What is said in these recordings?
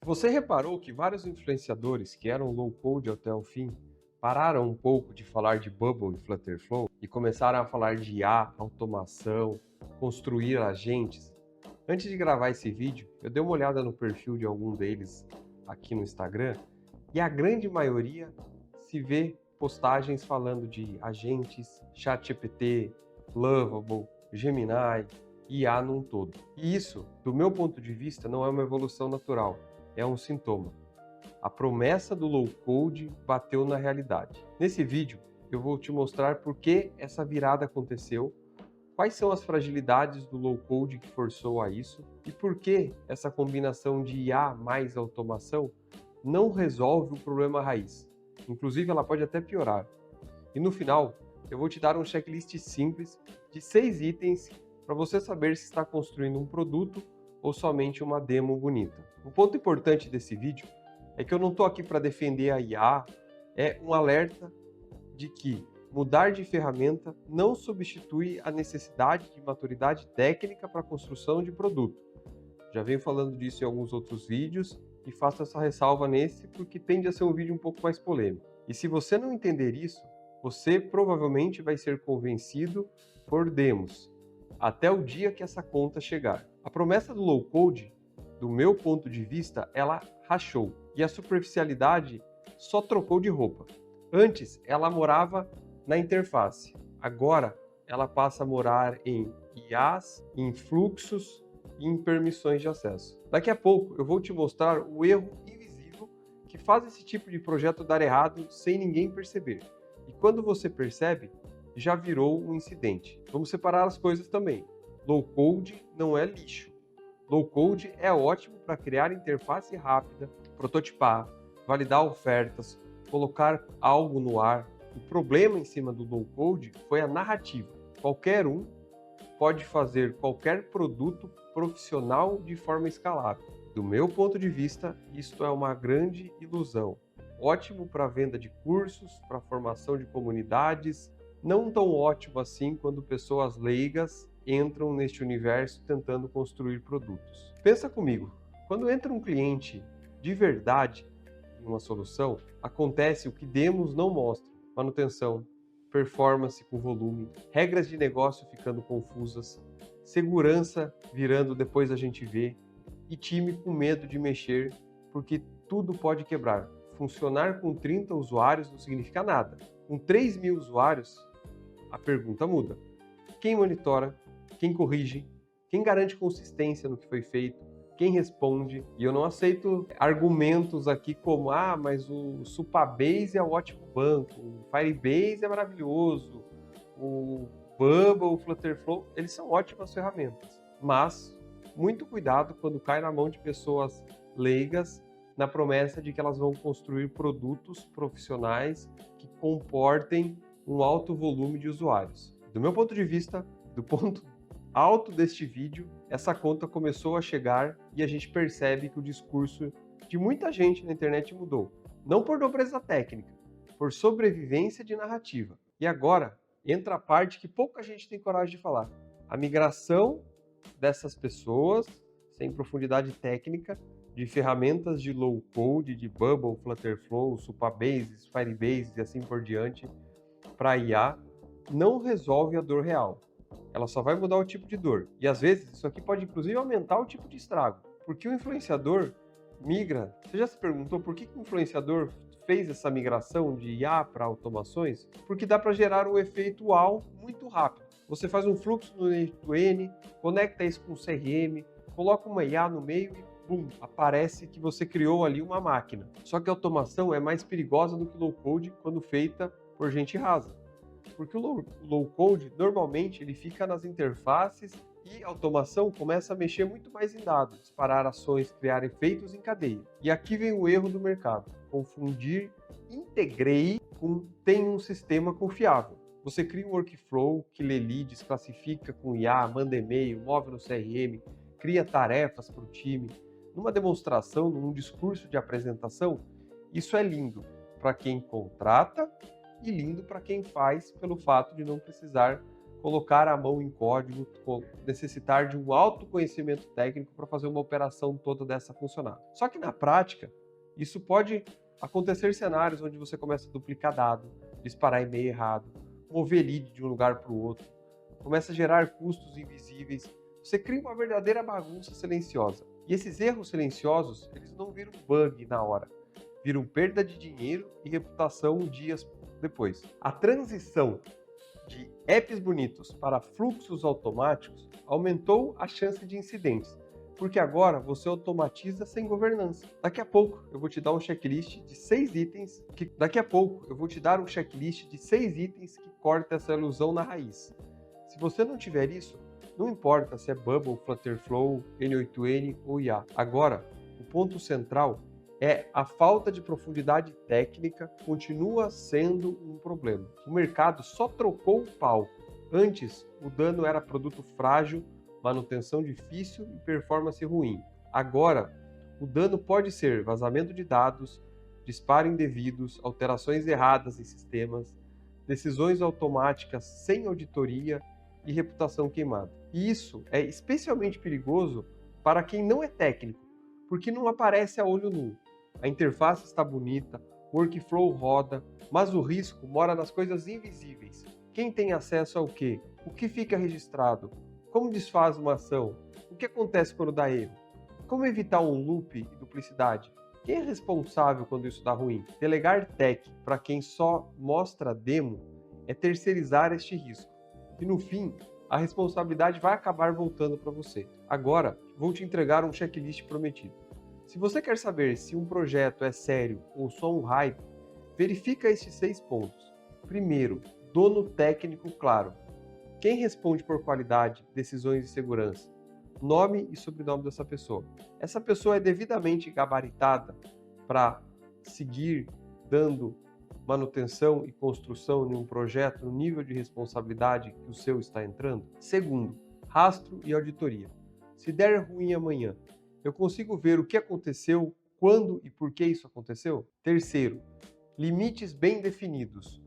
Você reparou que vários influenciadores que eram low code até o fim pararam um pouco de falar de Bubble e Flutterflow e começaram a falar de IA, automação, construir agentes? Antes de gravar esse vídeo, eu dei uma olhada no perfil de algum deles aqui no Instagram e a grande maioria se vê postagens falando de agentes, ChatGPT, Lovable, Gemini, IA num todo. E isso, do meu ponto de vista, não é uma evolução natural, é um sintoma. A promessa do low code bateu na realidade. Nesse vídeo, eu vou te mostrar por que essa virada aconteceu, quais são as fragilidades do low code que forçou a isso e por que essa combinação de IA mais automação não resolve o problema raiz. Inclusive, ela pode até piorar. E no final, eu vou te dar um checklist simples de 6 itens para você saber se está construindo um produto ou somente uma demo bonita. O ponto importante desse vídeo é que eu não estou aqui para defender a IA, é um alerta de que mudar de ferramenta não substitui a necessidade de maturidade técnica para a construção de produto. Já venho falando disso em alguns outros vídeos e faço essa ressalva nesse porque tende a ser um vídeo um pouco mais polêmico. E se você não entender isso, você provavelmente vai ser convencido por demos, até o dia que essa conta chegar. A promessa do low code, do meu ponto de vista, ela rachou e a superficialidade só trocou de roupa. Antes, ela morava na interface. Agora, ela passa a morar em IAs, em fluxos e em permissões de acesso. Daqui a pouco, eu vou te mostrar o erro invisível que faz esse tipo de projeto dar errado sem ninguém perceber. E quando você percebe, já virou um incidente. Vamos separar as coisas também. Low code não é lixo. Low code é ótimo para criar interface rápida, prototipar, validar ofertas, colocar algo no ar. O problema em cima do low code foi a narrativa. Qualquer um pode fazer qualquer produto profissional de forma escalável. Do meu ponto de vista, isto é uma grande ilusão. Ótimo para venda de cursos, para formação de comunidades, não tão ótimo assim quando pessoas leigas entram neste universo tentando construir produtos. Pensa comigo, quando entra um cliente de verdade em uma solução, acontece o que demos não mostram: manutenção, performance com volume, regras de negócio ficando confusas, segurança virando depois a gente vê, e time com medo de mexer porque tudo pode quebrar. Funcionar com 30 usuários não significa nada. Com 3.000 usuários, a pergunta muda. Quem monitora? Quem corrige? Quem garante consistência no que foi feito? Quem responde? E eu não aceito argumentos aqui como mas o Supabase é um ótimo banco, o Firebase é maravilhoso, o Bubble, o Flutterflow, eles são ótimas ferramentas. Mas muito cuidado quando cai na mão de pessoas leigas na promessa de que elas vão construir produtos profissionais que comportem um alto volume de usuários. Do meu ponto de vista, do ponto alto deste vídeo, essa conta começou a chegar e a gente percebe que o discurso de muita gente na internet mudou. Não por nobreza técnica, por sobrevivência de narrativa. E agora entra a parte que pouca gente tem coragem de falar. A migração dessas pessoas, sem profundidade técnica, de ferramentas de low code, de Bubble, Flutterflow, Supabase, Firebase e assim por diante, para IA, não resolve a dor real. Ela só vai mudar o tipo de dor. E às vezes isso aqui pode inclusive aumentar o tipo de estrago. Porque o influenciador migra. Você já se perguntou por que o influenciador fez essa migração de IA para automações? Porque dá para gerar um efeito wow muito rápido. Você faz um fluxo no end-to-end, conecta isso com o CRM, coloca uma IA no meio e bum, aparece que você criou ali uma máquina. Só que a automação é mais perigosa do que o low code quando feita por gente rasa. Porque o low code, normalmente, ele fica nas interfaces e a automação começa a mexer muito mais em dados, disparar ações, criar efeitos em cadeia. E aqui vem o erro do mercado: confundir integrei com tem um sistema confiável. Você cria um workflow que lê leads, classifica com IA, manda e-mail, move no CRM, cria tarefas para o time. Numa demonstração, num discurso de apresentação, isso é lindo para quem contrata e lindo para quem faz, pelo fato de não precisar colocar a mão em código, necessitar de um alto conhecimento técnico para fazer uma operação toda dessa funcionar. Só que na prática, isso pode acontecer em cenários onde você começa a duplicar dado, disparar e-mail errado, mover lead de um lugar para o outro, começa a gerar custos invisíveis, você cria uma verdadeira bagunça silenciosa. E esses erros silenciosos, eles não viram bug na hora, viram perda de dinheiro e reputação dias depois. A transição de apps bonitos para fluxos automáticos aumentou a chance de incidentes, porque agora você automatiza sem governança. Daqui a pouco eu vou te dar um checklist de 6 itens que corta essa ilusão na raiz. Se você não tiver isso, não importa se é Bubble, Flutterflow, N8N ou IA. Agora, o ponto central é a falta de profundidade técnica continua sendo um problema. O mercado só trocou o palco. Antes, o dano era produto frágil, manutenção difícil e performance ruim. Agora, o dano pode ser vazamento de dados, disparo indevidos, alterações erradas em sistemas, decisões automáticas sem auditoria e reputação queimada. E isso é especialmente perigoso para quem não é técnico, porque não aparece a olho nu. A interface está bonita, o workflow roda, mas o risco mora nas coisas invisíveis. Quem tem acesso ao quê? O que fica registrado? Como desfaz uma ação? O que acontece quando dá erro? Como evitar um loop e duplicidade? Quem é responsável quando isso dá ruim? Delegar tech para quem só mostra demo é terceirizar este risco. E no fim, a responsabilidade vai acabar voltando para você. Agora, vou te entregar um checklist prometido. Se você quer saber se um projeto é sério ou só um hype, verifica estes 6 pontos. Primeiro, dono técnico claro. Quem responde por qualidade, decisões e segurança? Nome e sobrenome dessa pessoa. Essa pessoa é devidamente gabaritada para seguir dando manutenção e construção de um projeto no nível de responsabilidade que o seu está entrando? Segundo, rastro e auditoria. Se der ruim amanhã, eu consigo ver o que aconteceu, quando e por que isso aconteceu? Terceiro, limites bem definidos.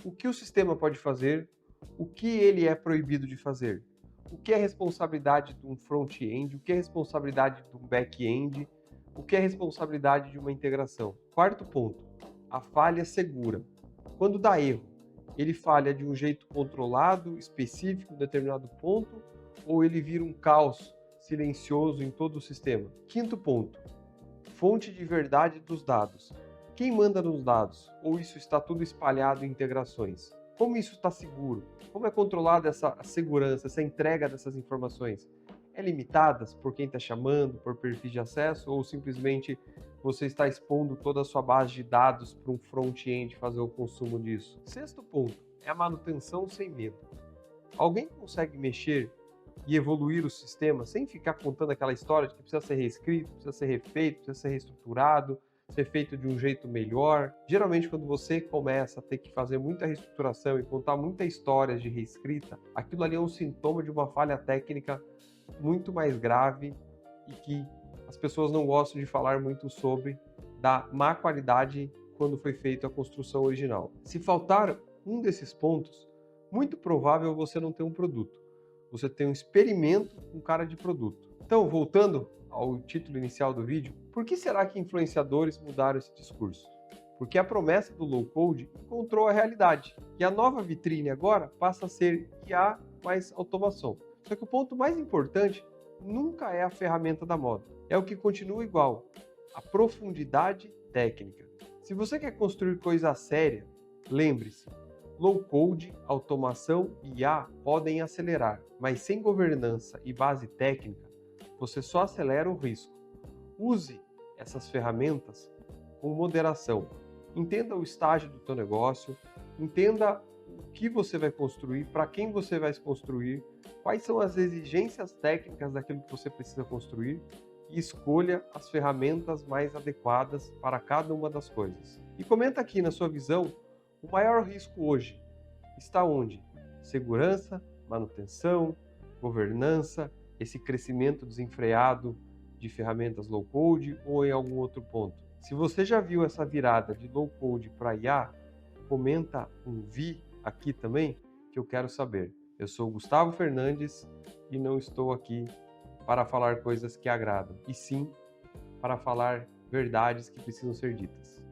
O que o sistema pode fazer, o que ele é proibido de fazer, o que é responsabilidade de um front-end, o que é responsabilidade de um back-end, o que é responsabilidade de uma integração. Quarto ponto, a falha segura. Quando dá erro, ele falha de um jeito controlado, específico, em determinado ponto, ou ele vira um caos silencioso em todo o sistema. Quinto ponto, fonte de verdade dos dados. Quem manda nos dados? Ou isso está tudo espalhado em integrações? Como isso está seguro? Como é controlada essa segurança, essa entrega dessas informações? É limitadas por quem está chamando, por perfil de acesso, ou simplesmente você está expondo toda a sua base de dados para um front-end fazer o consumo disso? Sexto ponto é a manutenção sem medo. Alguém consegue mexer e evoluir o sistema sem ficar contando aquela história de que precisa ser reescrito, precisa ser refeito, precisa ser reestruturado, ser feito de um jeito melhor? Geralmente, quando você começa a ter que fazer muita reestruturação e contar muita história de reescrita, aquilo ali é um sintoma de uma falha técnica muito mais grave e que as pessoas não gostam de falar muito sobre, da má qualidade quando foi feita a construção original. Se faltar um desses pontos, muito provável você não ter um produto. Você tem um experimento com cara de produto. Então, voltando ao título inicial do vídeo, por que será que influenciadores mudaram esse discurso? Porque a promessa do low code encontrou a realidade. E a nova vitrine agora passa a ser IA mais automação. Só que o ponto mais importante nunca é a ferramenta da moda. É o que continua igual, a profundidade técnica. Se você quer construir coisa séria, lembre-se, low code, automação e IA podem acelerar, mas sem governança e base técnica, você só acelera o risco. Use essas ferramentas com moderação. Entenda o estágio do teu negócio, entenda o que você vai construir, para quem você vai construir, quais são as exigências técnicas daquilo que você precisa construir e escolha as ferramentas mais adequadas para cada uma das coisas. E comenta aqui, na sua visão, o maior risco hoje está onde? Segurança, manutenção, governança, esse crescimento desenfreado de ferramentas low code ou em algum outro ponto? Se você já viu essa virada de low code para IA, comenta um vi aqui também que eu quero saber. Eu sou Gustavo Fernandes e não estou aqui para falar coisas que agradam, e sim para falar verdades que precisam ser ditas.